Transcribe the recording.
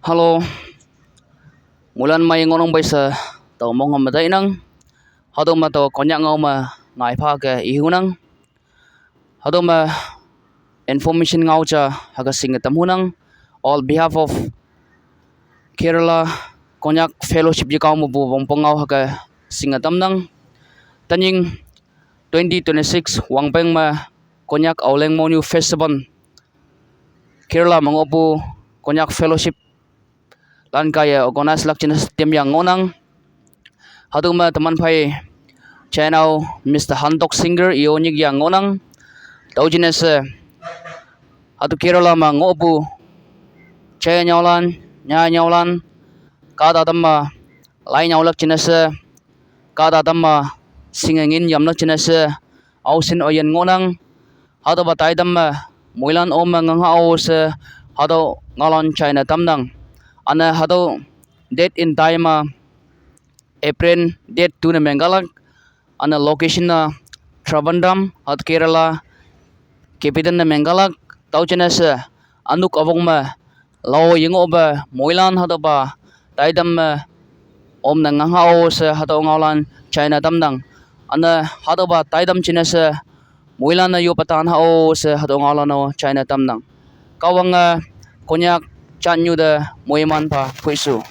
Halo, mulan mai ngonong baisa tàu mong ngầm đấy nâng, hado mà tàu có nhạc ngâu mà ngài pha cái ý hữu nâng, hado mà information ngau cha haga singa tamu nâng, all behalf of Kerala konyak fellowship ji kau bu bong pongau haga singa tam nâng, tanying 2026 wangpeng ma konyak auleng monu festival Kerala mangopu konyak fellowship lan kaya organize lak jenis tim yang ngonang hadu ma teman pai channel Mr. Hantok Singer ionik yang ngonang tau jenis hadu Kerala ma ngopu chaya nyaulan nya nyaulan kada tamma lai nyaulak jenis kada tamma singengin yamnak jenis ausin oyen ngonang hadu batai tamma muilan om nganga aus hadu ngalon China tamnang ana hado date in time April date tu na mengalak ana location na Trivandrum at Kerala kepitan na mengalak tau jenas anuk avong ma law yingo ba moilan hado ba taidam om na ngangao sa hado ngalan China tamnang ana hado ba taidam jenas moilan na yo patan hao sa hado ngalan no China tamnang kawang konyak chanyu da moiman pa puisu